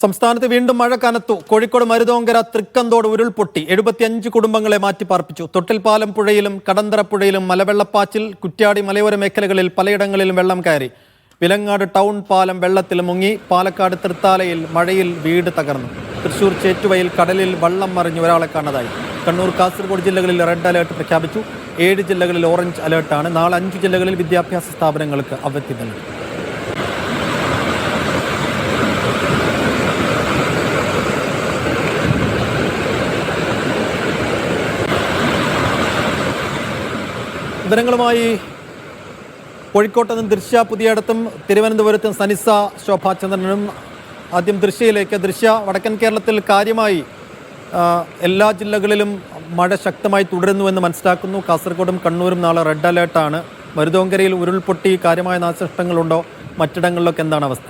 സംസ്ഥാനത്ത് വീണ്ടും മഴ കനത്തു. കോഴിക്കോട് മരുതോങ്കര തൃക്കന്തോട് ഉരുൾപൊട്ടി 75 കുടുംബങ്ങളെ മാറ്റിപ്പാർപ്പിച്ചു. തൊട്ടിൽപ്പാലം പുഴയിലും കടന്തറ പുഴയിലും മലവെള്ളപ്പാച്ചിൽ. കുറ്റ്യാടി മലയോര മേഖലകളിൽ പലയിടങ്ങളിലും വെള്ളം കയറി. വിലങ്ങാട് ടൗൺ പാലം വെള്ളത്തിൽ മുങ്ങി. പാലക്കാട് തൃത്താലയിൽ മഴയിൽ വീട് തകർന്നു. തൃശൂർ ചേറ്റുവയിൽ കടലിൽ വള്ളം മറിഞ്ഞ് ഒരാളെ കാണാതായി. കണ്ണൂർ കാസർഗോഡ് ജില്ലകളിൽ റെഡ് അലേർട്ട് പ്രഖ്യാപിച്ചു. 7 ജില്ലകളിൽ ഓറഞ്ച് അലേർട്ടാണ്. നാളെ 5 ജില്ലകളിൽ വിദ്യാഭ്യാസ സ്ഥാപനങ്ങൾക്ക് അവധി നൽകി. വിവരങ്ങളുമായി കോഴിക്കോട്ട് നിന്നും ദൃശ്യ പുതിയടത്തും തിരുവനന്തപുരത്തും സനിസ ശോഭാചന്ദ്രനും. ആദ്യം ദൃശ്യയിലേക്ക്. ദൃശ്യ, വടക്കൻ കേരളത്തിൽ കാര്യമായി എല്ലാ ജില്ലകളിലും മഴ ശക്തമായി തുടരുന്നുവെന്ന് മനസ്സിലാക്കുന്നു. കാസർഗോഡും കണ്ണൂരും നാളെ റെഡ് അലേർട്ടാണ്. മരുതോങ്കരയിൽ ഉരുൾപൊട്ടി കാര്യമായ നാശനഷ്ടങ്ങളുണ്ടോ? മറ്റിടങ്ങളിലൊക്കെ എന്താണ് അവസ്ഥ?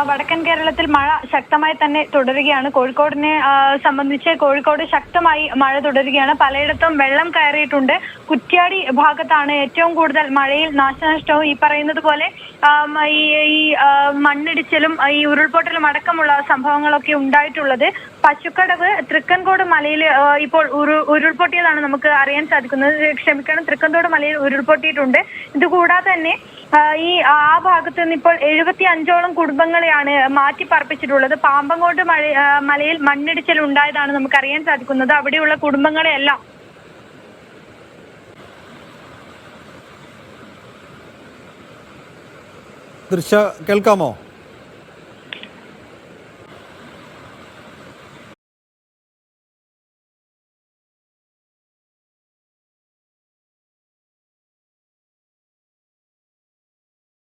വടക്കൻ കേരളത്തിൽ മഴ ശക്തമായി തന്നെ തുടരുകയാണ്. കോഴിക്കോടിനെ സംബന്ധിച്ച് കോഴിക്കോട് ശക്തമായി മഴ തുടരുകയാണ്. പലയിടത്തും വെള്ളം കയറിയിട്ടുണ്ട്. കുറ്റ്യാടി ഭാഗത്താണ് ഏറ്റവും കൂടുതൽ മഴയിൽ നാശനഷ്ടവും ഈ പറയുന്നത് പോലെ ഈ മണ്ണിടിച്ചിലും ഈ ഉരുൾപൊട്ടലും അടക്കമുള്ള സംഭവങ്ങളൊക്കെ ഉണ്ടായിട്ടുള്ളത്. പശുക്കടവ് തൃക്കൻകോട് മലയിൽ ഇപ്പോൾ ഉരുൾപൊട്ടിയതാണ് നമുക്ക് അറിയാൻ സാധിക്കുന്നത്. തൃക്കൻകോട് മലയിൽ ഉരുൾപൊട്ടിയിട്ടുണ്ട്. ഇതുകൂടാതെ തന്നെ ആ ഭാഗത്ത് നിന്ന് ഇപ്പോൾ 75ഓളം കുടുംബങ്ങളെയാണ് മാറ്റി പാർപ്പിച്ചിട്ടുള്ളത്. പാമ്പങ്ങോട്ട് മലയിൽ മണ്ണിടിച്ചിൽ ഉണ്ടായതാണ് നമുക്ക് അറിയാൻ സാധിക്കുന്നത്. അവിടെയുള്ള കുടുംബങ്ങളെയെല്ലാം ദൃശ്യ കേൾക്കാമോ?